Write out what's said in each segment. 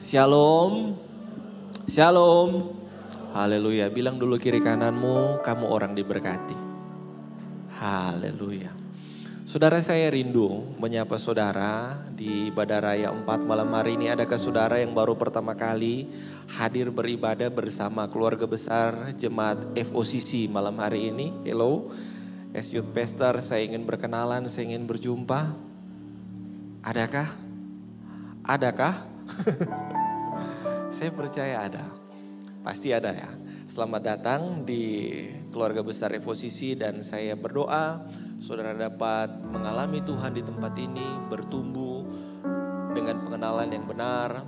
Shalom, shalom, haleluya. Bilang dulu kiri kananmu, kamu orang diberkati. Haleluya. Saudara, saya rindu menyapa saudara di Ibadah Raya 4 malam hari ini. Adakah saudara yang baru pertama kali hadir beribadah bersama keluarga besar Jemaat FOCC malam hari ini? Hello, as youth pastor, saya ingin berkenalan, saya ingin berjumpa. Adakah? Adakah? Saya percaya ada, pasti ada ya. Selamat datang di keluarga besar FOCC dan saya berdoa saudara dapat mengalami Tuhan di tempat ini, bertumbuh dengan pengenalan yang benar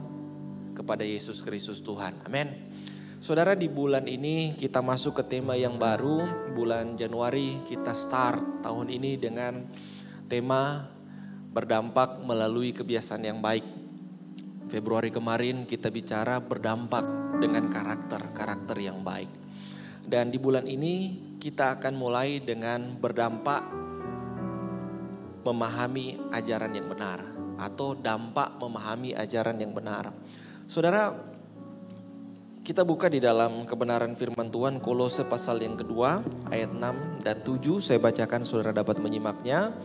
kepada Yesus Kristus Tuhan. Amin. Saudara, di bulan ini kita masuk ke tema yang baru. Bulan Januari kita start tahun ini dengan tema berdampak melalui kebiasaan yang baik. Februari kemarin kita bicara berdampak dengan karakter yang baik. Dan di bulan ini kita akan mulai dengan berdampak memahami ajaran yang benar. Atau dampak memahami ajaran yang benar. Saudara, kita buka di dalam kebenaran firman Tuhan Kolose pasal yang kedua ayat 6 dan 7. Saya bacakan, saudara dapat menyimaknya.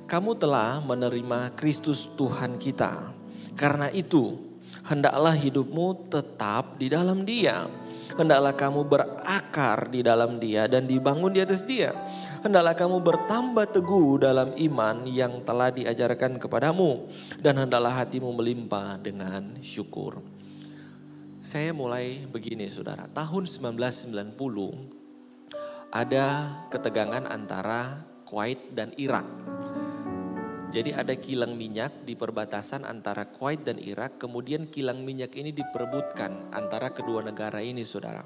Kamu telah menerima Kristus Tuhan kita. Karena itu, hendaklah hidupmu tetap di dalam Dia. Hendaklah kamu berakar di dalam Dia dan dibangun di atas Dia. Hendaklah kamu bertambah teguh dalam iman yang telah diajarkan kepadamu. Dan hendaklah hatimu melimpah dengan syukur. Saya mulai begini, saudara. Tahun 1990 ada ketegangan antara Kuwait dan Irak. Jadi ada kilang minyak di perbatasan antara Kuwait dan Irak. Kemudian kilang minyak ini diperebutkan antara kedua negara ini, saudara.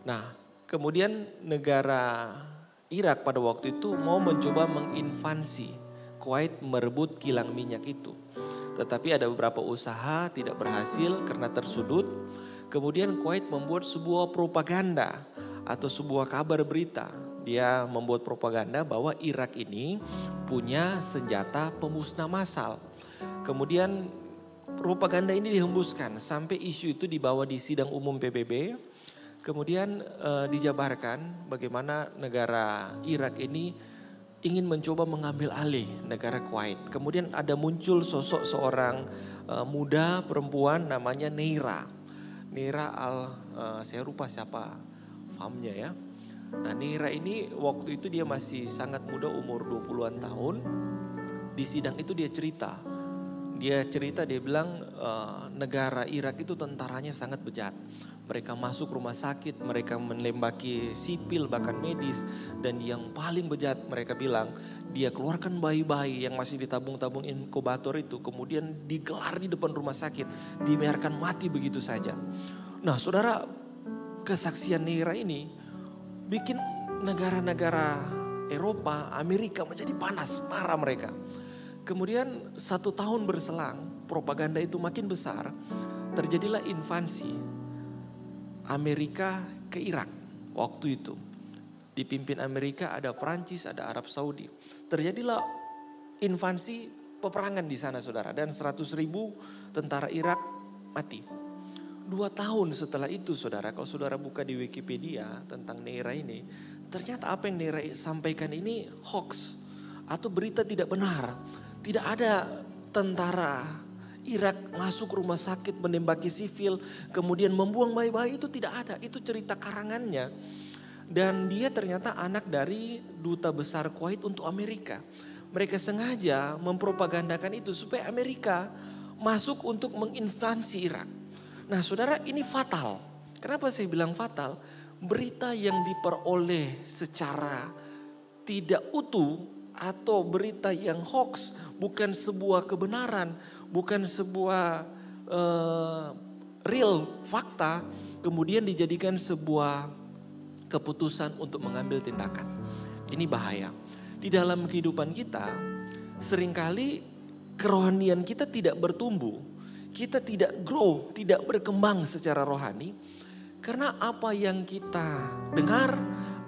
Nah, kemudian negara Irak pada waktu itu mau mencoba menginvasi Kuwait merebut kilang minyak itu. Tetapi ada beberapa usaha tidak berhasil karena tersudut. Kemudian Kuwait membuat sebuah propaganda atau sebuah kabar berita. Dia membuat propaganda bahwa Irak ini punya senjata pemusnah massal. Kemudian propaganda ini dihembuskan sampai isu itu dibawa di sidang umum PBB. Kemudian dijabarkan bagaimana negara Irak ini ingin mencoba mengambil alih negara Kuwait. Kemudian ada muncul sosok seorang muda perempuan namanya Neira. Neira saya lupa siapa famnya ya. Nah, Neira ini waktu itu dia masih sangat muda, umur 20-an tahun. Di sidang itu dia cerita. Dia bilang negara Irak itu tentaranya sangat bejat. Mereka masuk rumah sakit, mereka menembaki sipil bahkan medis. Dan yang paling bejat mereka bilang, dia keluarkan bayi-bayi yang masih ditabung-tabung inkubator itu. Kemudian digelar di depan rumah sakit, dibiarkan mati begitu saja. Nah, saudara, kesaksian Neira ini bikin negara-negara Eropa, Amerika menjadi panas, marah mereka. Kemudian 1 tahun berselang, propaganda itu makin besar. Terjadilah invasi Amerika ke Irak waktu itu. Dipimpin Amerika, ada Perancis, ada Arab Saudi. Terjadilah invasi peperangan di sana, saudara. Dan 100.000 tentara Irak mati. 2 tahun setelah itu, saudara, kalau saudara buka di Wikipedia tentang Neira ini, ternyata apa yang Neira sampaikan ini hoax atau berita tidak benar. Tidak ada tentara Irak masuk rumah sakit menembaki sivil, kemudian membuang bayi-bayi, itu tidak ada. Itu cerita karangannya. Dan dia ternyata anak dari duta besar Kuwait untuk Amerika. Mereka sengaja mempropagandakan itu supaya Amerika masuk untuk menginvasi Irak. Nah, saudara, ini fatal. Kenapa saya bilang fatal? Berita yang diperoleh secara tidak utuh atau berita yang hoax, bukan sebuah kebenaran, bukan sebuah real fakta, kemudian dijadikan sebuah keputusan untuk mengambil tindakan. Ini bahaya. Di dalam kehidupan kita, seringkali kerohanian kita tidak bertumbuh. Kita tidak grow, tidak berkembang secara rohani. Karena apa yang kita dengar,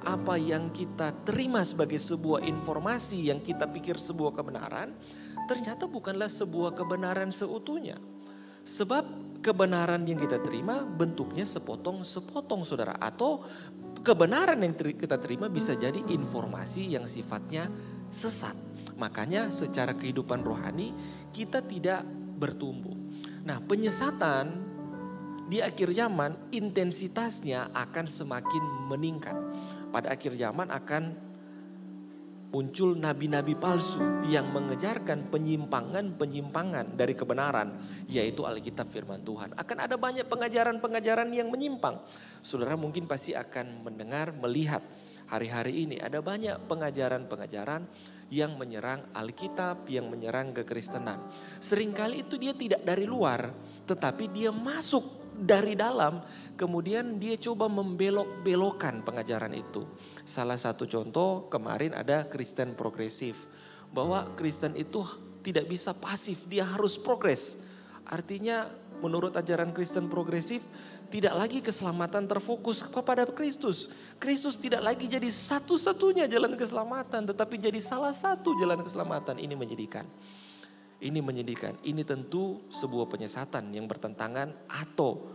apa yang kita terima sebagai sebuah informasi yang kita pikir sebuah kebenaran, ternyata bukanlah sebuah kebenaran seutuhnya. Sebab kebenaran yang kita terima bentuknya sepotong-sepotong saudara. Atau kebenaran yang kita terima bisa jadi informasi yang sifatnya sesat. Makanya secara kehidupan rohani kita tidak bertumbuh. Nah, penyesatan di akhir zaman intensitasnya akan semakin meningkat. Pada akhir zaman akan muncul nabi-nabi palsu yang mengejarkan penyimpangan-penyimpangan dari kebenaran, yaitu Alkitab firman Tuhan. Akan ada banyak pengajaran-pengajaran yang menyimpang. Saudara mungkin pasti akan mendengar, melihat hari-hari ini ada banyak pengajaran-pengajaran yang menyerang Alkitab, yang menyerang kekristenan. Seringkali itu dia tidak dari luar, tetapi dia masuk dari dalam, kemudian dia coba membelok-belokkan pengajaran itu. Salah satu contoh kemarin ada Kristen progresif, bahwa Kristen itu tidak bisa pasif, dia harus progres. Artinya menurut ajaran Kristen progresif tidak lagi keselamatan terfokus kepada Kristus. Kristus tidak lagi jadi satu-satunya jalan keselamatan, tetapi jadi salah satu jalan keselamatan. Ini menyedihkan. Ini menyedihkan. Ini tentu sebuah penyesatan yang bertentangan atau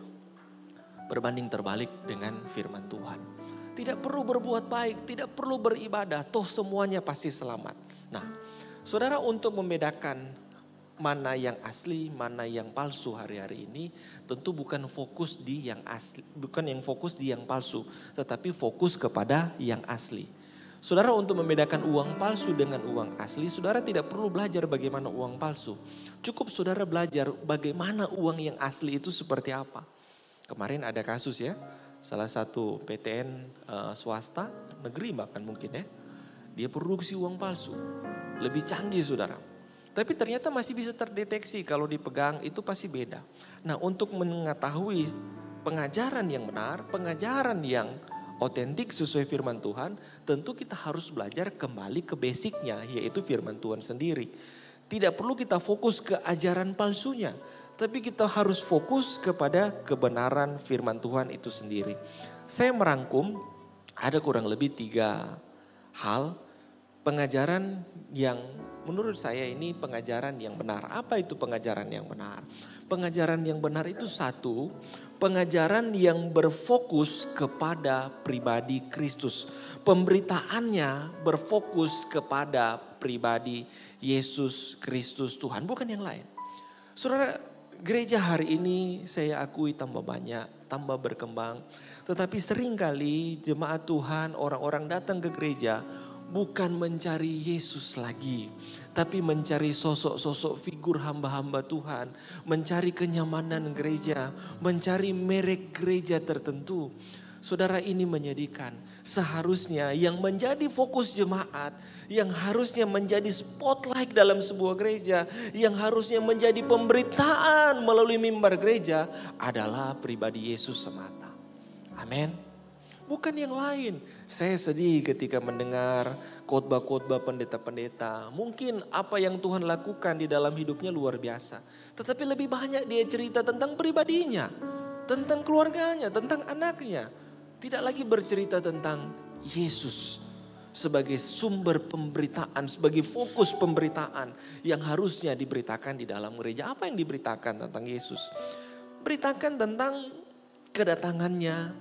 berbanding terbalik dengan firman Tuhan. Tidak perlu berbuat baik, tidak perlu beribadah, toh semuanya pasti selamat. Nah, saudara, untuk membedakan mana yang asli, mana yang palsu hari-hari ini, tentu bukan fokus di yang asli, bukan yang fokus di yang palsu, tetapi fokus kepada yang asli. Saudara, untuk membedakan uang palsu dengan uang asli, saudara tidak perlu belajar bagaimana uang palsu. Cukup saudara belajar bagaimana uang yang asli itu seperti apa. Kemarin ada kasus ya, salah satu PTN swasta, negeri bahkan mungkin ya, dia produksi uang palsu. Lebih canggih saudara. Tapi ternyata masih bisa terdeteksi kalau dipegang itu pasti beda. Nah, untuk mengetahui pengajaran yang benar, pengajaran yang otentik sesuai firman Tuhan, tentu kita harus belajar kembali ke basicnya, yaitu firman Tuhan sendiri. Tidak perlu kita fokus ke ajaran palsunya, tapi kita harus fokus kepada kebenaran firman Tuhan itu sendiri. Saya merangkum ada kurang lebih 3 hal pengajaran yang menurut saya ini pengajaran yang benar. Apa itu pengajaran yang benar? Pengajaran yang benar itu satu, pengajaran yang berfokus kepada pribadi Kristus. Pemberitaannya berfokus kepada pribadi Yesus Kristus Tuhan, bukan yang lain. Saudara, gereja hari ini saya akui tambah banyak, tambah berkembang. Tetapi seringkali jemaat Tuhan, orang-orang datang ke gereja bukan mencari Yesus lagi, tapi mencari sosok-sosok figur hamba-hamba Tuhan, mencari kenyamanan gereja, mencari merek gereja tertentu. Saudara, ini menyedihkan. Seharusnya yang menjadi fokus jemaat, yang harusnya menjadi spotlight dalam sebuah gereja, yang harusnya menjadi pemberitaan melalui mimbar gereja adalah pribadi Yesus semata. Amin. Bukan yang lain. Saya sedih ketika mendengar khotbah-khotbah pendeta-pendeta. Mungkin apa yang Tuhan lakukan di dalam hidupnya luar biasa. Tetapi lebih banyak dia cerita tentang pribadinya, tentang keluarganya, tentang anaknya. Tidak lagi bercerita tentang Yesus sebagai sumber pemberitaan, sebagai fokus pemberitaan yang harusnya diberitakan di dalam gereja. Apa yang diberitakan tentang Yesus? Beritakan tentang kedatangannya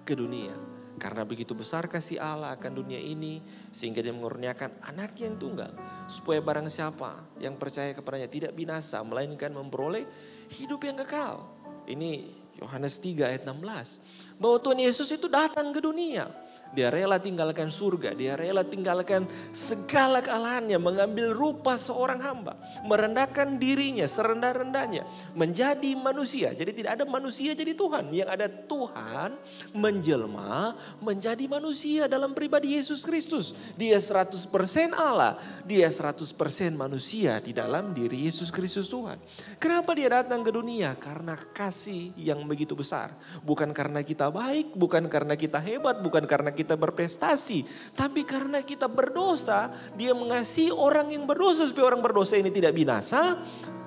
ke dunia. Karena begitu besar kasih Allah akan dunia ini, sehingga dia mengurniakan anak yang tunggal, supaya barang siapa yang percaya kepadanya tidak binasa, melainkan memperoleh hidup yang kekal. Ini Yohanes 3 ayat 16. Bahwa Tuhan Yesus itu datang ke dunia. Dia rela tinggalkan surga, dia rela tinggalkan segala kealahannya, mengambil rupa seorang hamba, merendahkan dirinya serendah-rendahnya, menjadi manusia. Jadi tidak ada manusia jadi Tuhan, yang ada Tuhan menjelma menjadi manusia dalam pribadi Yesus Kristus. Dia 100% Allah, dia 100% manusia di dalam diri Yesus Kristus Tuhan. Kenapa dia datang ke dunia? Karena kasih yang begitu besar. Bukan karena kita baik, bukan karena kita hebat, bukan karena kita berprestasi, tapi karena kita berdosa. Dia mengasihi orang yang berdosa supaya orang berdosa ini tidak binasa,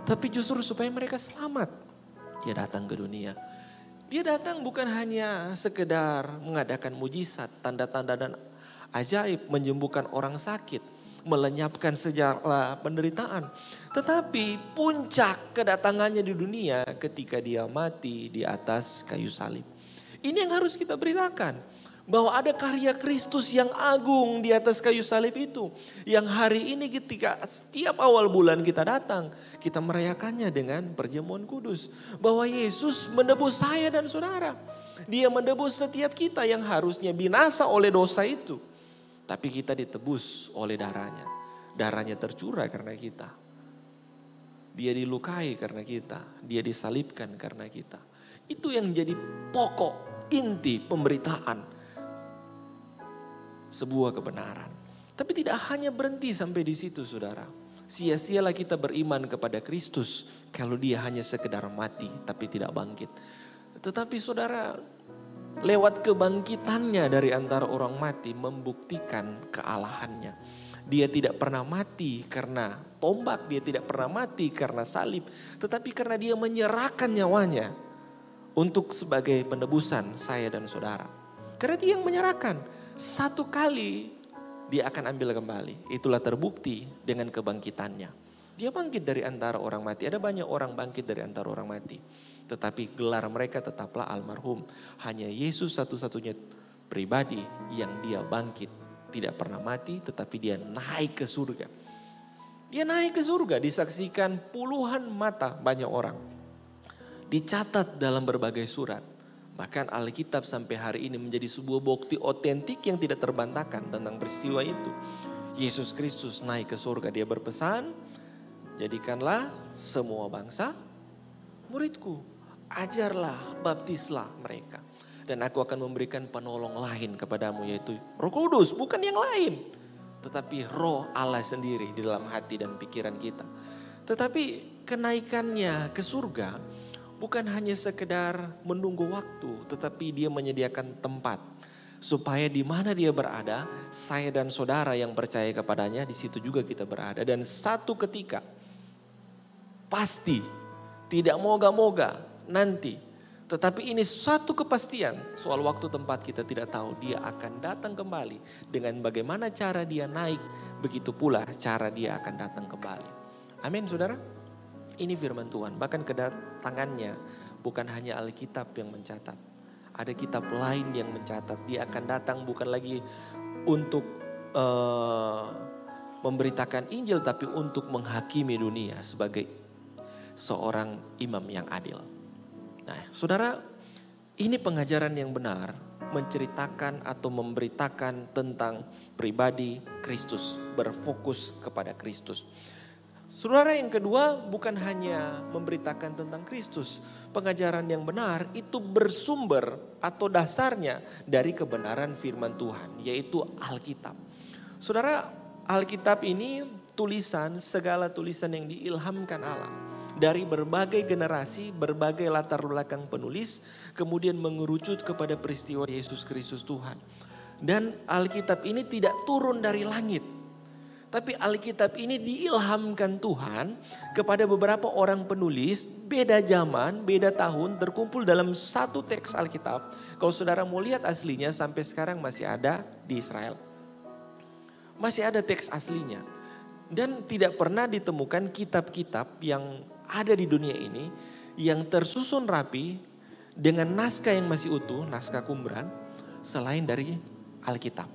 tapi justru supaya mereka selamat. Dia datang ke dunia. Dia datang bukan hanya sekedar mengadakan mujizat, tanda-tanda dan ajaib, menyembuhkan orang sakit. melenyapkan segala penderitaan. Tetapi puncak kedatangannya di dunia ketika dia mati di atas kayu salib. Ini yang harus kita beritakan. Bahwa ada karya Kristus yang agung di atas kayu salib itu. Yang hari ini ketika setiap awal bulan kita datang, kita merayakannya dengan perjamuan kudus. Bahwa Yesus menebus saya dan saudara. Dia menebus setiap kita yang harusnya binasa oleh dosa itu. Tapi kita ditebus oleh darahnya. Darahnya tercurah karena kita. Dia dilukai karena kita. Dia disalibkan karena kita. Itu yang jadi pokok, inti pemberitaan sebuah kebenaran. Tapi tidak hanya berhenti sampai di situ, saudara. Sia-sialah kita beriman kepada Kristus kalau dia hanya sekedar mati tapi tidak bangkit. Tetapi saudara, lewat kebangkitannya dari antara orang mati membuktikan kealahannya. Dia tidak pernah mati karena tombak, dia tidak pernah mati karena salib. Tetapi karena dia menyerahkan nyawanya untuk sebagai penebusan saya dan saudara. Karena dia yang menyerahkan. Satu kali dia akan ambil kembali. Itulah terbukti dengan kebangkitannya. Dia bangkit dari antara orang mati. Ada banyak orang bangkit dari antara orang mati. Tetapi gelar mereka tetaplah almarhum. Hanya Yesus satu-satunya pribadi yang dia bangkit. Tidak pernah mati tetapi dia naik ke surga. Dia naik ke surga disaksikan puluhan mata banyak orang. Dicatat dalam berbagai surat. Bahkan Alkitab sampai hari ini menjadi sebuah bukti otentik yang tidak terbantahkan tentang peristiwa itu. Yesus Kristus naik ke surga, dia berpesan, jadikanlah semua bangsa muridku. Ajarlah, baptislah mereka. Dan aku akan memberikan penolong lain kepadamu yaitu Roh Kudus, bukan yang lain. Tetapi Roh Allah sendiri di dalam hati dan pikiran kita. Tetapi kenaikannya ke surga bukan hanya sekedar menunggu waktu, tetapi dia menyediakan tempat. Supaya di mana dia berada, saya dan saudara yang percaya kepadanya, di situ juga kita berada. Dan satu ketika, pasti, tidak moga-moga nanti. Tetapi ini satu kepastian, soal waktu tempat kita tidak tahu. Dia akan datang kembali. Dengan bagaimana cara dia naik, begitu pula cara dia akan datang kembali. Amin saudara. Ini firman Tuhan, bahkan kedatangannya bukan hanya Alkitab yang mencatat. Ada kitab lain yang mencatat, dia akan datang bukan lagi untuk memberitakan Injil, tapi untuk menghakimi dunia sebagai seorang imam yang adil. Nah saudara, ini pengajaran yang benar menceritakan atau memberitakan tentang pribadi Kristus, berfokus kepada Kristus. Saudara, yang kedua bukan hanya memberitakan tentang Kristus. Pengajaran yang benar itu bersumber atau dasarnya dari kebenaran firman Tuhan, yaitu Alkitab. Saudara, Alkitab ini segala tulisan yang diilhamkan Allah. Dari berbagai generasi, berbagai latar belakang penulis, kemudian mengerucut kepada peristiwa Yesus Kristus Tuhan. Dan Alkitab ini tidak turun dari langit. Tapi Alkitab ini diilhamkan Tuhan kepada beberapa orang penulis, beda zaman, beda tahun, terkumpul dalam satu teks Alkitab. Kalau saudara mau lihat aslinya sampai sekarang masih ada di Israel. Masih ada teks aslinya. Dan tidak pernah ditemukan kitab-kitab yang ada di dunia ini yang tersusun rapi dengan naskah yang masih utuh, naskah Qumran, selain dari Alkitab.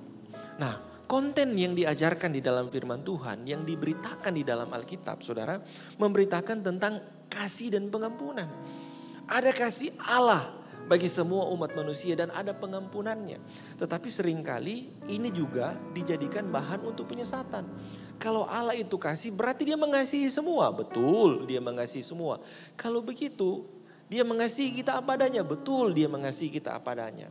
Nah, konten yang diajarkan di dalam firman Tuhan, yang diberitakan di dalam Alkitab, saudara, memberitakan tentang kasih dan pengampunan. Ada kasih Allah bagi semua umat manusia dan ada pengampunannya. Tetapi seringkali ini juga dijadikan bahan untuk penyesatan. Kalau Allah itu kasih, berarti dia mengasihi semua. Betul, dia mengasihi semua. Kalau begitu, dia mengasihi kita apa adanya. Betul, dia mengasihi kita apa adanya.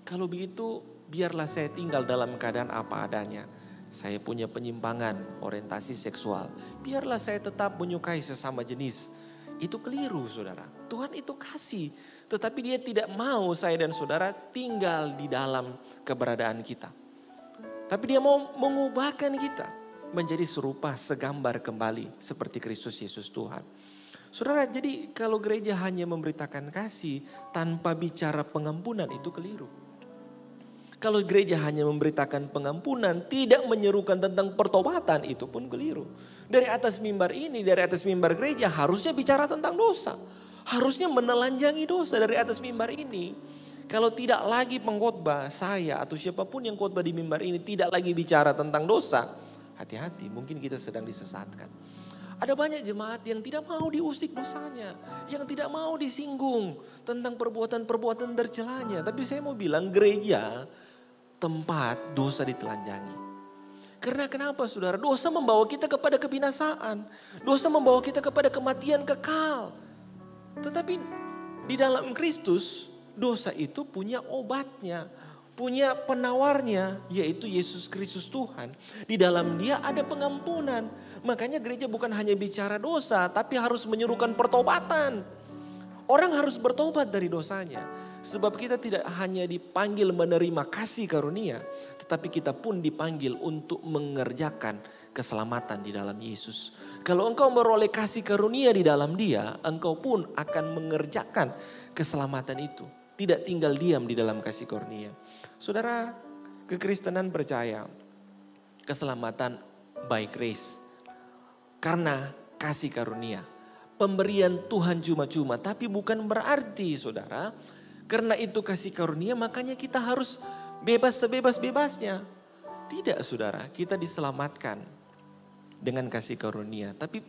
Kalau begitu, biarlah saya tinggal dalam keadaan apa adanya. Saya punya penyimpangan orientasi seksual. Biarlah saya tetap menyukai sesama jenis. Itu keliru saudara. Tuhan itu kasih. Tetapi dia tidak mau saya dan saudara tinggal di dalam keberadaan kita. Tapi dia mau mengubahkan kita menjadi serupa segambar kembali seperti Kristus Yesus Tuhan. Saudara, jadi kalau gereja hanya memberitakan kasih tanpa bicara pengampunan itu keliru. Kalau gereja hanya memberitakan pengampunan, tidak menyerukan tentang pertobatan, itu pun keliru. Dari atas mimbar ini, dari atas mimbar gereja harusnya bicara tentang dosa. Harusnya menelanjangi dosa dari atas mimbar ini. Kalau tidak lagi pengkhotbah saya atau siapapun yang khotbah di mimbar ini tidak lagi bicara tentang dosa, hati-hati, mungkin kita sedang disesatkan. Ada banyak jemaat yang tidak mau diusik dosanya, yang tidak mau disinggung tentang perbuatan-perbuatan tercelanya. Tapi saya mau bilang gereja tempat dosa ditelanjangi. Karena kenapa saudara? Dosa membawa kita kepada kebinasaan. Dosa membawa kita kepada kematian kekal. Tetapi di dalam Kristus dosa itu punya obatnya. Punya penawarnya, yaitu Yesus Kristus Tuhan. Di dalam Dia ada pengampunan. Makanya gereja bukan hanya bicara dosa, tapi harus menyerukan pertobatan. Orang harus bertobat dari dosanya. Sebab kita tidak hanya dipanggil menerima kasih karunia, tetapi kita pun dipanggil untuk mengerjakan keselamatan di dalam Yesus. Kalau engkau meroleh kasih karunia di dalam Dia, engkau pun akan mengerjakan keselamatan itu. Tidak tinggal diam di dalam kasih karunia. Saudara, kekristenan percaya keselamatan by grace. Karena kasih karunia. Pemberian Tuhan cuma-cuma, tapi bukan berarti saudara, karena itu kasih karunia makanya kita harus bebas sebebas-bebasnya. Tidak saudara, kita diselamatkan dengan kasih karunia, tapi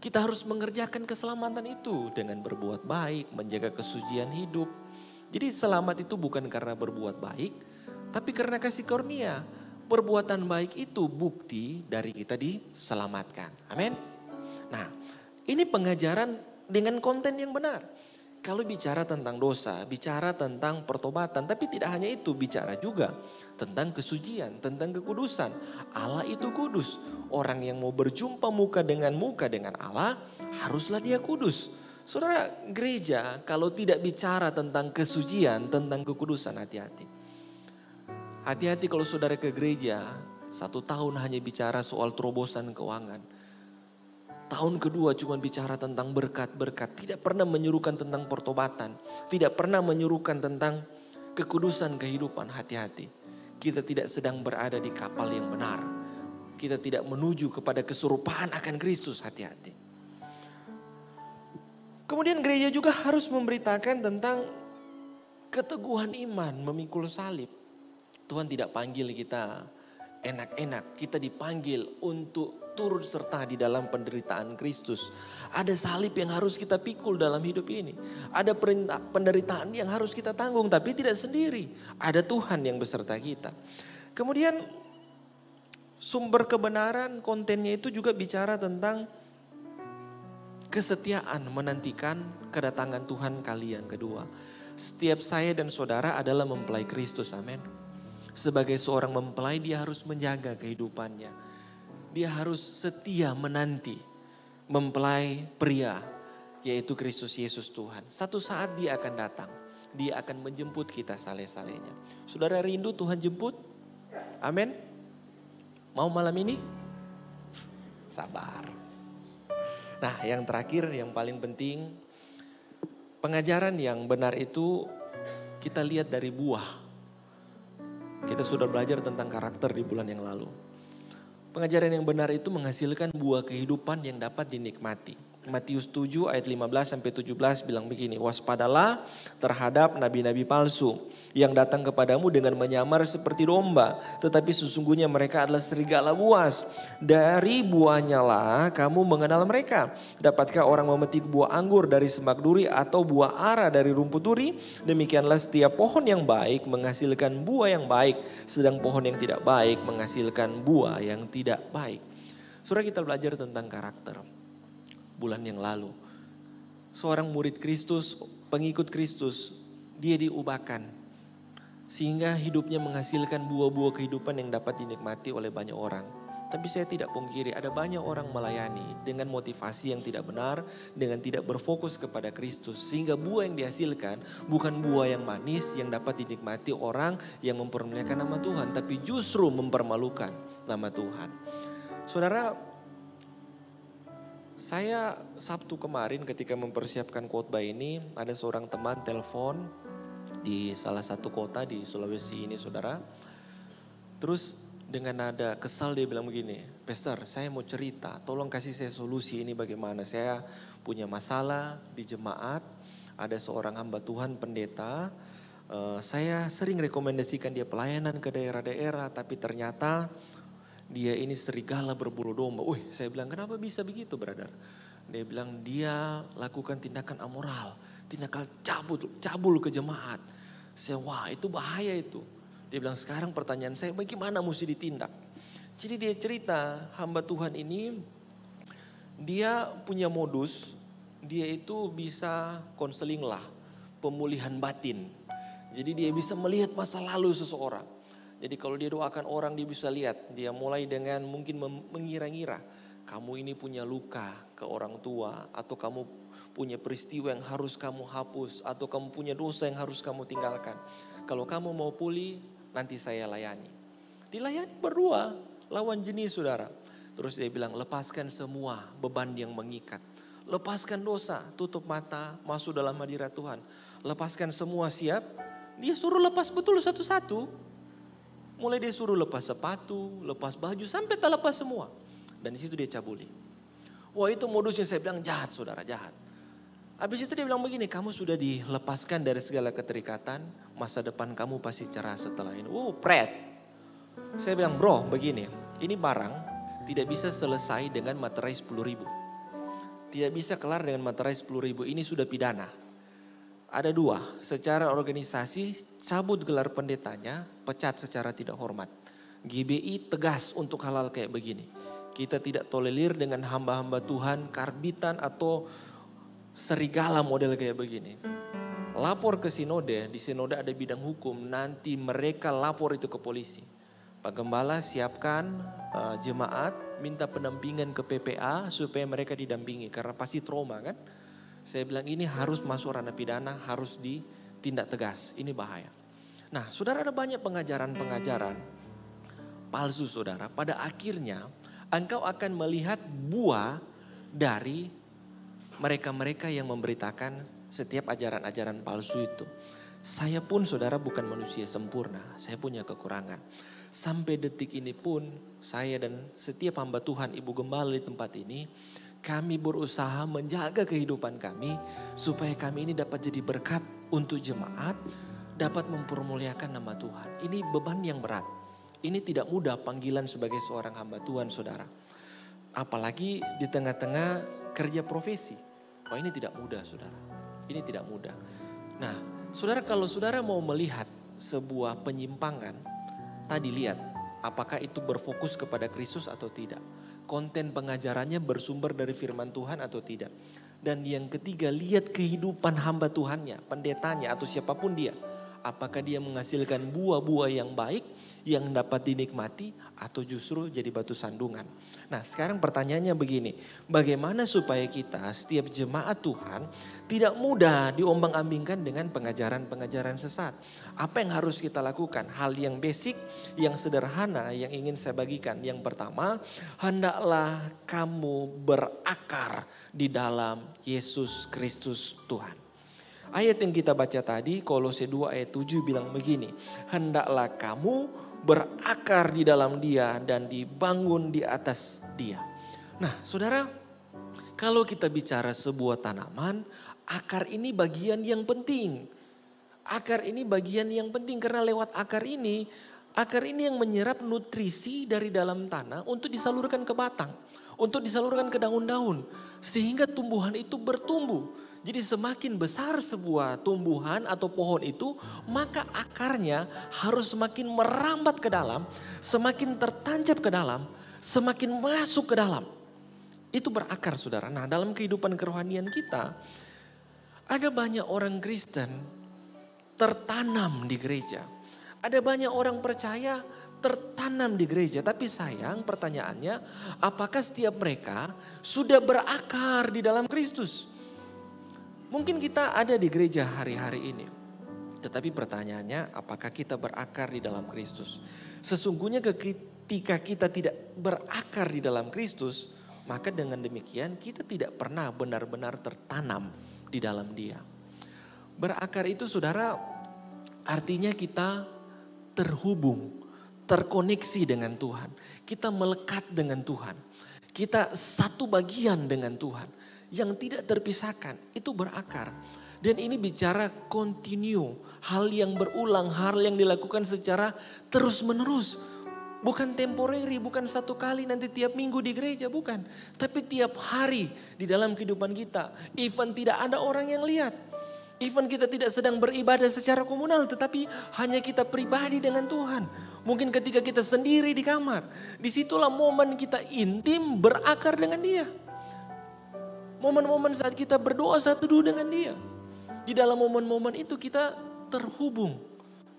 kita harus mengerjakan keselamatan itu dengan berbuat baik, menjaga kesucian hidup. Jadi selamat itu bukan karena berbuat baik, tapi karena kasih karunia. Perbuatan baik itu bukti dari kita diselamatkan. Amin. Nah, ini pengajaran dengan konten yang benar. Kalau bicara tentang dosa, bicara tentang pertobatan, tapi tidak hanya itu, bicara juga tentang kesucian, tentang kekudusan. Allah itu kudus. Orang yang mau berjumpa muka dengan Allah, haruslah dia kudus. Saudara, gereja kalau tidak bicara tentang kesucian, tentang kekudusan, hati-hati. Hati-hati kalau saudara ke gereja, 1 tahun hanya bicara soal terobosan keuangan. Tahun kedua cuma bicara tentang berkat-berkat. Tidak pernah menyuruhkan tentang pertobatan. Tidak pernah menyuruhkan tentang kekudusan kehidupan. Hati-hati. Kita tidak sedang berada di kapal yang benar. Kita tidak menuju kepada keserupaan akan Kristus. Hati-hati. Kemudian gereja juga harus memberitakan tentang keteguhan iman memikul salib. Tuhan tidak panggil kita enak-enak. Kita dipanggil untuk turut serta di dalam penderitaan Kristus. Ada salib yang harus kita pikul dalam hidup ini. Ada penderitaan yang harus kita tanggung, tapi tidak sendiri. Ada Tuhan yang beserta kita. Kemudian sumber kebenaran kontennya itu juga bicara tentang kesetiaan menantikan kedatangan Tuhan kali yang kedua. Setiap saya dan saudara adalah mempelai Kristus, amin. Sebagai seorang mempelai dia harus menjaga kehidupannya. Dia harus setia menanti mempelai pria, yaitu Kristus Yesus Tuhan. Satu saat dia akan datang. Dia akan menjemput kita saleh-salehnya. Saudara rindu Tuhan jemput? Amin. Mau malam ini? Sabar. Nah, yang terakhir yang paling penting, pengajaran yang benar itu kita lihat dari buah. Kita sudah belajar tentang karakter di bulan yang lalu. Pengajaran yang benar itu menghasilkan buah kehidupan yang dapat dinikmati. Matius 7 ayat 15-17 bilang begini, waspadalah terhadap nabi-nabi palsu yang datang kepadamu dengan menyamar seperti domba, tetapi sesungguhnya mereka adalah serigala buas. Dari buahnya lah kamu mengenal mereka. Dapatkah orang memetik buah anggur dari semak duri atau buah ara dari rumput duri? Demikianlah setiap pohon yang baik menghasilkan buah yang baik, sedang pohon yang tidak baik menghasilkan buah yang tidak baik. Saudara, kita belajar tentang karakter. Bulan yang lalu, seorang murid Kristus, pengikut Kristus, dia diubahkan sehingga hidupnya menghasilkan buah-buah kehidupan yang dapat dinikmati oleh banyak orang. Tapi saya tidak pungkiri ada banyak orang melayani dengan motivasi yang tidak benar, dengan tidak berfokus kepada Kristus, sehingga buah yang dihasilkan bukan buah yang manis yang dapat dinikmati orang yang mempermuliakan nama Tuhan, tapi justru mempermalukan nama Tuhan. Saudara, saya Sabtu kemarin ketika mempersiapkan khotbah ini, ada seorang teman telepon. di salah satu kota di Sulawesi ini saudara. Terus dengan nada kesal dia bilang begini, "Pastor, saya mau cerita, tolong kasih saya solusi ini bagaimana. Saya punya masalah di jemaat, ada seorang hamba Tuhan pendeta, saya sering rekomendasikan dia pelayanan ke daerah-daerah, tapi ternyata dia ini serigala berbulu domba." Saya bilang, "Kenapa bisa begitu, brother?" Dia bilang dia lakukan tindakan amoral, tindakan cabul ke jemaat. Saya, wah itu bahaya itu. Dia bilang, sekarang pertanyaan saya bagaimana mesti ditindak. Jadi dia cerita hamba Tuhan ini dia punya modus, dia itu bisa konseling lah, pemulihan batin. Jadi dia bisa melihat masa lalu seseorang. Jadi kalau dia doakan orang dia bisa lihat, dia mulai dengan mungkin mengira-ngira. Kamu ini punya luka ke orang tua, atau kamu punya peristiwa yang harus kamu hapus, atau kamu punya dosa yang harus kamu tinggalkan. Kalau kamu mau pulih, nanti saya layani. Dilayani berdua, lawan jenis saudara. Terus dia bilang, lepaskan semua beban yang mengikat. Lepaskan dosa, tutup mata, masuk dalam hadirat Tuhan. Lepaskan semua, siap. Dia suruh lepas betul satu-satu. Mulai dia suruh lepas sepatu, lepas baju, sampai tak lepas semua. Dan di situ dia cabuli. Wah itu modusnya, saya bilang jahat saudara, jahat. Habis itu dia bilang begini, kamu sudah dilepaskan dari segala keterikatan, masa depan kamu pasti cerah setelah ini. Pret. Saya bilang, bro begini, ini barang tidak bisa selesai dengan materai 10.000. Tidak bisa kelar dengan materai 10.000, ini sudah pidana. Ada dua, secara organisasi cabut gelar pendetanya, pecat secara tidak hormat. GBI tegas untuk hal-hal kayak begini. Kita tidak tolerir dengan hamba-hamba Tuhan, karbitan atau serigala model kayak begini. Lapor ke sinode, di sinode ada bidang hukum, nanti mereka lapor itu ke polisi. Pak Gembala siapkan jemaat, minta pendampingan ke PPA supaya mereka didampingi karena pasti trauma kan. Saya bilang ini harus masuk ranah pidana, harus ditindak tegas, ini bahaya. Nah saudara, ada banyak pengajaran-pengajaran palsu saudara, pada akhirnya engkau akan melihat buah dari mereka-mereka yang memberitakan setiap ajaran-ajaran palsu itu. Saya pun saudara bukan manusia sempurna, saya punya kekurangan. Sampai detik ini pun saya dan setiap hamba Tuhan, Ibu Gembala di tempat ini, kami berusaha menjaga kehidupan kami supaya kami ini dapat jadi berkat untuk jemaat, dapat mempermuliakan nama Tuhan. Ini beban yang berat. Ini tidak mudah panggilan sebagai seorang hamba Tuhan saudara. Apalagi di tengah-tengah kerja profesi. Ini tidak mudah saudara. Ini tidak mudah. Nah saudara, kalau saudara mau melihat sebuah penyimpangan, tadi lihat apakah itu berfokus kepada Kristus atau tidak. Konten pengajarannya bersumber dari firman Tuhan atau tidak. Dan yang ketiga, lihat kehidupan hamba Tuhannya, pendetanya atau siapapun dia. Apakah dia menghasilkan buah-buah yang baik yang dapat dinikmati atau justru jadi batu sandungan. Nah sekarang pertanyaannya begini, bagaimana supaya kita setiap jemaat Tuhan tidak mudah diombang-ambingkan dengan pengajaran-pengajaran sesat. Apa yang harus kita lakukan? Hal yang basic, yang sederhana yang ingin saya bagikan. Yang pertama, hendaklah kamu berakar di dalam Yesus Kristus Tuhan. Ayat yang kita baca tadi, Kolose 2 ayat 7 bilang begini, hendaklah kamu berakar di dalam Dia dan dibangun di atas Dia. Nah saudara, kalau kita bicara sebuah tanaman, akar ini bagian yang penting. Akar ini bagian yang penting karena lewat akar ini yang menyerap nutrisi dari dalam tanah untuk disalurkan ke batang, untuk disalurkan ke daun-daun. Sehingga tumbuhan itu bertumbuh. Jadi semakin besar sebuah tumbuhan atau pohon itu, maka akarnya harus semakin merambat ke dalam, semakin tertancap ke dalam, semakin masuk ke dalam. Itu berakar saudara. Nah dalam kehidupan kerohanian kita, ada banyak orang Kristen tertanam di gereja. Ada banyak orang percaya tertanam di gereja. Tapi sayang pertanyaannya, apakah setiap mereka sudah berakar di dalam Kristus? Mungkin kita ada di gereja hari-hari ini. Tetapi pertanyaannya, apakah kita berakar di dalam Kristus? Sesungguhnya ketika kita tidak berakar di dalam Kristus, maka dengan demikian kita tidak pernah benar-benar tertanam di dalam Dia. Berakar itu saudara Artinya kita terhubung, terkoneksi dengan Tuhan. Kita melekat dengan Tuhan. Kita satu bagian dengan Tuhan. Yang tidak terpisahkan, itu berakar. Dan ini bicara continue, hal yang berulang, hal yang dilakukan secara terus menerus. Bukan temporary, bukan satu kali nanti tiap minggu di gereja, bukan. Tapi tiap hari di dalam kehidupan kita. Even tidak ada orang yang lihat. Even kita tidak sedang beribadah secara komunal, tetapi hanya kita pribadi dengan Tuhan. Mungkin ketika kita sendiri di kamar, disitulah momen kita intim berakar dengan Dia. Momen-momen saat kita berdoa satu teduh dengan Dia. Di dalam momen-momen itu kita terhubung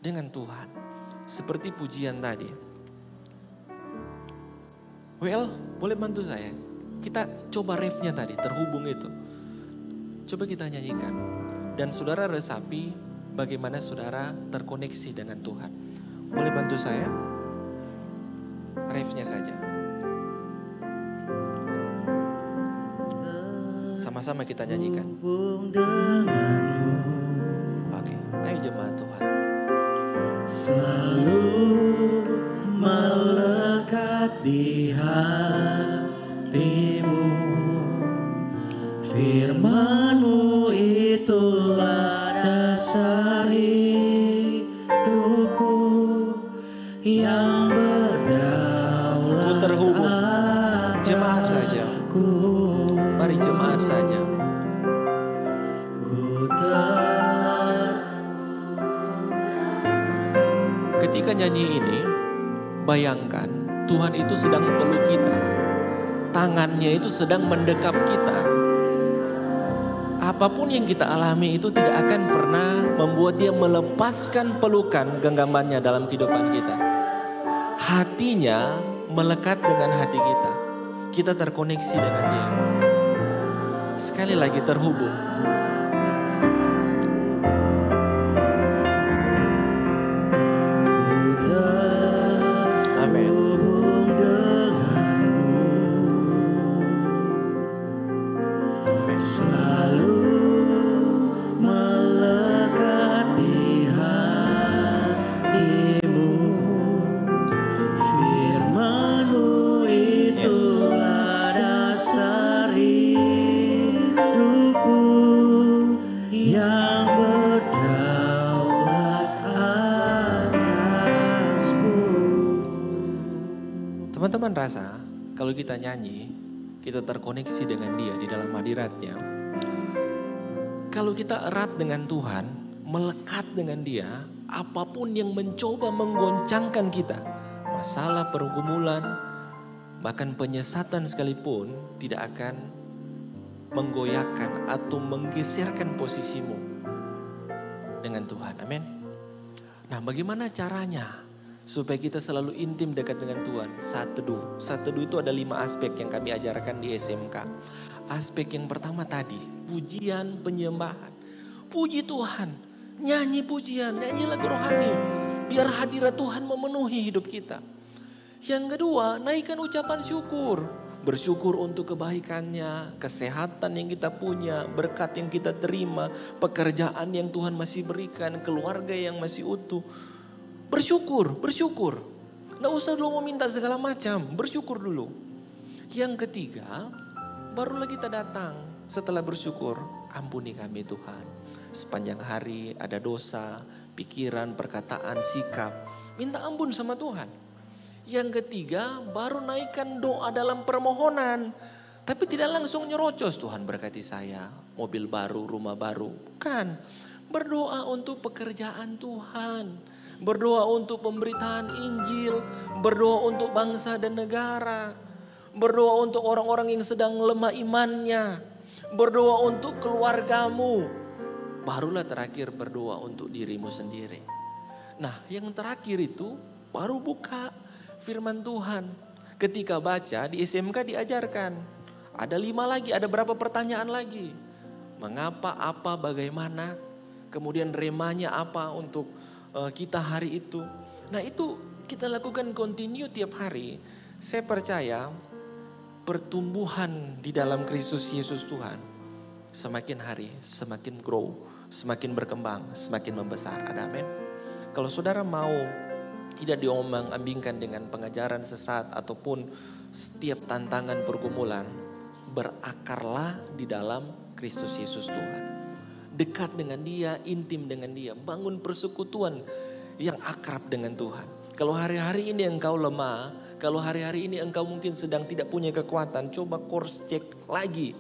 dengan Tuhan. Seperti pujian tadi. Well, boleh bantu saya? Kita coba refnya tadi, terhubung itu. Coba kita nyanyikan. Dan saudara resapi bagaimana saudara terkoneksi dengan Tuhan. Boleh bantu saya? Refnya saja. Sama-sama kita nyanyikan. Oke, ayo jemaat Tuhan. Selalu melekat di hatimu, firman-Mu itulah dasar hidupku yang berdaulat. Terhubung, jemaat saja. Mari jemaat saja. Ketika nyanyi ini, bayangkan Tuhan itu sedang peluk kita. Tangannya itu sedang mendekap kita. Apapun yang kita alami itu tidak akan pernah membuat Dia melepaskan pelukan genggamannya dalam kehidupan kita. Hatinya melekat dengan hati kita. Kita terkoneksi dengan Dia. Sekali lagi terhubung. Amin. Selalu melekat di hatimu, firman-Mu itulah dasar hidupku yang berdaulat atasku. Teman-teman rasa kalau kita nyanyi, kita terkoneksi dengan Dia di dalam hadirat-Nya. Kalau kita erat dengan Tuhan, melekat dengan Dia, apapun yang mencoba menggoncangkan kita, masalah, pergumulan, bahkan penyesatan sekalipun tidak akan menggoyahkan atau menggeserkan posisimu dengan Tuhan. Amin. Nah, bagaimana caranya supaya kita selalu intim dekat dengan Tuhan? Saat teduh. Saat teduh itu ada 5 aspek yang kami ajarkan di SMK. Aspek yang pertama tadi, pujian, penyembahan. Puji Tuhan, nyanyi pujian, nyanyi lagu rohani. Biar hadirat Tuhan memenuhi hidup kita. Yang kedua, naikkan ucapan syukur. Bersyukur untuk kebaikannya, kesehatan yang kita punya, berkat yang kita terima, pekerjaan yang Tuhan masih berikan, keluarga yang masih utuh. Bersyukur, bersyukur. Nggak usah dulu meminta segala macam, bersyukur dulu. Yang ketiga, barulah kita datang setelah bersyukur. Ampuni kami Tuhan. Sepanjang hari ada dosa, pikiran, perkataan, sikap. Minta ampun sama Tuhan. Yang ketiga, baru naikkan doa dalam permohonan. Tapi tidak langsung nyerocos, Tuhan berkati saya, mobil baru, rumah baru. Bukan, berdoa untuk pekerjaan Tuhan. Berdoa untuk pemberitaan Injil. Berdoa untuk bangsa dan negara. Berdoa untuk orang-orang yang sedang lemah imannya. Berdoa untuk keluargamu. Barulah terakhir berdoa untuk dirimu sendiri. Nah, yang terakhir itu baru buka firman Tuhan. Ketika baca di SMK diajarkan. Ada 5 lagi, ada berapa pertanyaan lagi. Mengapa, apa, bagaimana. Kemudian remanya apa untuk kita hari itu. Nah, itu kita lakukan continue tiap hari. Saya percaya pertumbuhan di dalam Kristus Yesus Tuhan semakin hari semakin grow, semakin berkembang, semakin membesar. Ada amin. Kalau saudara mau tidak diombang-ambingkan dengan pengajaran sesat ataupun setiap tantangan pergumulan, berakarlah di dalam Kristus Yesus Tuhan. Dekat dengan Dia, intim dengan Dia, bangun persekutuan yang akrab dengan Tuhan. Kalau hari-hari ini engkau lemah, kalau hari-hari ini engkau mungkin sedang tidak punya kekuatan, coba course check lagi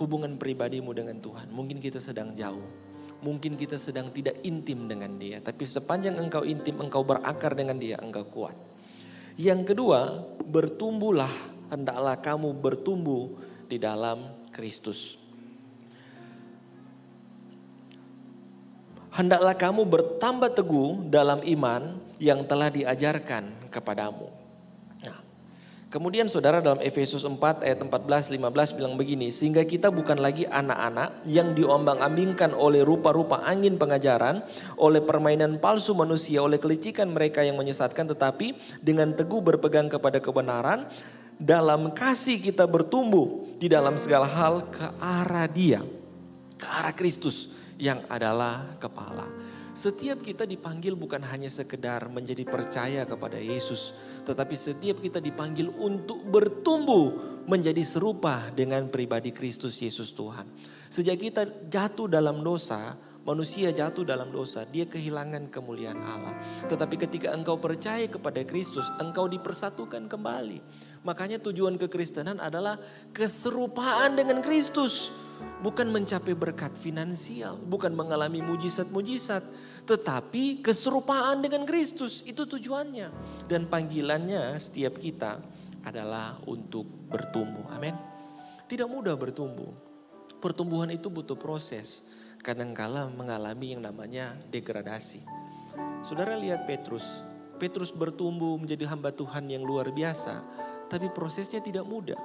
hubungan pribadimu dengan Tuhan. Mungkin kita sedang jauh, mungkin kita sedang tidak intim dengan Dia. Tapi sepanjang engkau intim, engkau berakar dengan Dia, engkau kuat. Yang kedua, bertumbuhlah, hendaklah kamu bertumbuh di dalam Kristus. Hendaklah kamu bertambah teguh dalam iman yang telah diajarkan kepadamu. Nah, kemudian saudara dalam Efesus 4 ayat 14-15 bilang begini. Sehingga kita bukan lagi anak-anak yang diombang-ambingkan oleh rupa-rupa angin pengajaran, oleh permainan palsu manusia, oleh kelicikan mereka yang menyesatkan. Tetapi dengan teguh berpegang kepada kebenaran, dalam kasih kita bertumbuh di dalam segala hal ke arah Dia, ke arah Kristus yang adalah kepala. Setiap kita dipanggil bukan hanya sekedar menjadi percaya kepada Yesus, tetapi setiap kita dipanggil untuk bertumbuh menjadi serupa dengan pribadi Kristus Yesus Tuhan. Sejak kita jatuh dalam dosa, manusia jatuh dalam dosa, dia kehilangan kemuliaan Allah. Tetapi ketika engkau percaya kepada Kristus, engkau dipersatukan kembali. Makanya tujuan kekristenan adalah keserupaan dengan Kristus. Bukan mencapai berkat finansial, bukan mengalami mujizat-mujizat, tetapi keserupaan dengan Kristus, itu tujuannya. Dan panggilannya setiap kita adalah untuk bertumbuh. Amin. Tidak mudah bertumbuh. Pertumbuhan itu butuh proses. Kadangkala mengalami yang namanya degradasi. Saudara lihat Petrus. Petrus bertumbuh menjadi hamba Tuhan yang luar biasa, tapi prosesnya tidak mudah.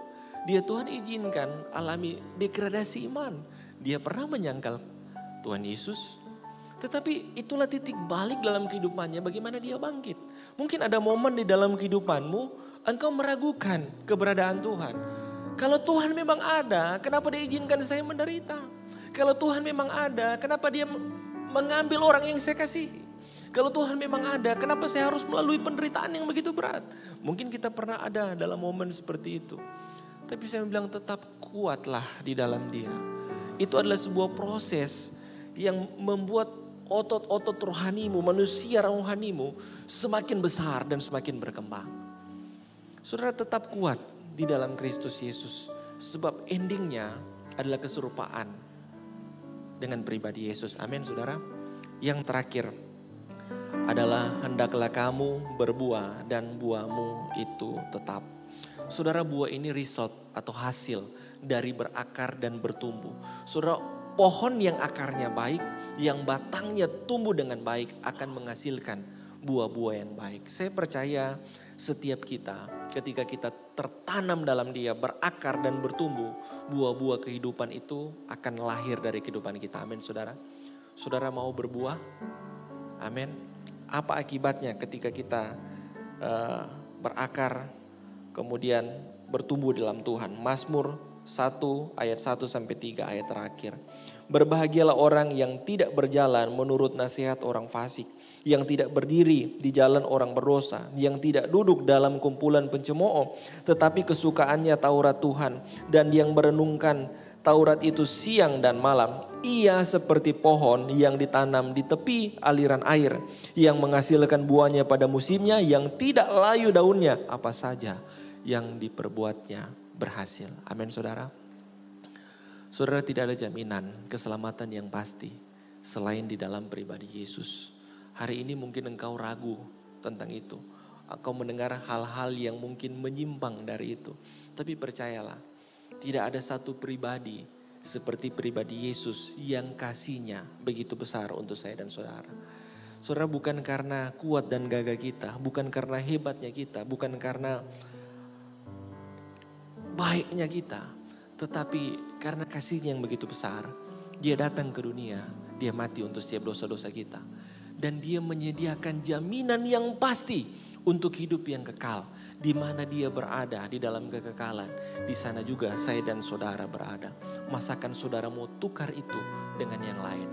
Dia Tuhan izinkan alami degradasi iman. Dia pernah menyangkal Tuhan Yesus. Tetapi itulah titik balik dalam kehidupannya bagaimana dia bangkit. Mungkin ada momen di dalam kehidupanmu engkau meragukan keberadaan Tuhan. Kalau Tuhan memang ada, kenapa dia izinkan saya menderita? Kalau Tuhan memang ada, kenapa dia mengambil orang yang saya kasihi? Kalau Tuhan memang ada, kenapa saya harus melalui penderitaan yang begitu berat? Mungkin kita pernah ada dalam momen seperti itu. Tapi saya bilang tetap kuatlah di dalam Dia. Itu adalah sebuah proses yang membuat otot-otot rohanimu, manusia rohanimu semakin besar dan semakin berkembang. Saudara tetap kuat di dalam Kristus Yesus. Sebab endingnya adalah keserupaan dengan pribadi Yesus. Amin saudara. Yang terakhir adalah hendaklah kamu berbuah dan buahmu itu tetap. Saudara, buah ini result atau hasil dari berakar dan bertumbuh. Saudara, pohon yang akarnya baik, yang batangnya tumbuh dengan baik akan menghasilkan buah-buah yang baik. Saya percaya setiap kita ketika kita tertanam dalam Dia, berakar dan bertumbuh, buah-buah kehidupan itu akan lahir dari kehidupan kita. Amin saudara. Saudara mau berbuah? Amin. Apa akibatnya ketika kita berakar kemudian bertumbuh dalam Tuhan? Mazmur 1 ayat 1 sampai 3 ayat terakhir. Berbahagialah orang yang tidak berjalan menurut nasihat orang fasik, yang tidak berdiri di jalan orang berdosa, yang tidak duduk dalam kumpulan pencemooh, tetapi kesukaannya Taurat Tuhan, dan yang merenungkan Taurat itu siang dan malam. Ia seperti pohon yang ditanam di tepi aliran air, yang menghasilkan buahnya pada musimnya, yang tidak layu daunnya, apa saja yang diperbuatnya berhasil. Amin saudara. Saudara, tidak ada jaminan keselamatan yang pasti selain di dalam pribadi Yesus. Hari ini mungkin engkau ragu tentang itu. Engkau mendengar hal-hal yang mungkin menyimpang dari itu. Tapi percayalah, tidak ada satu pribadi seperti pribadi Yesus yang kasihnya begitu besar untuk saya dan saudara. Saudara, bukan karena kuat dan gagah kita, bukan karena hebatnya kita, bukan karena baiknya kita, tetapi karena kasihnya yang begitu besar. Dia datang ke dunia, dia mati untuk setiap dosa-dosa kita. Dan dia menyediakan jaminan yang pasti untuk hidup yang kekal. Di mana dia berada di dalam kekekalan, di sana juga saya dan saudara berada. Masakan saudara mau tukar itu dengan yang lain?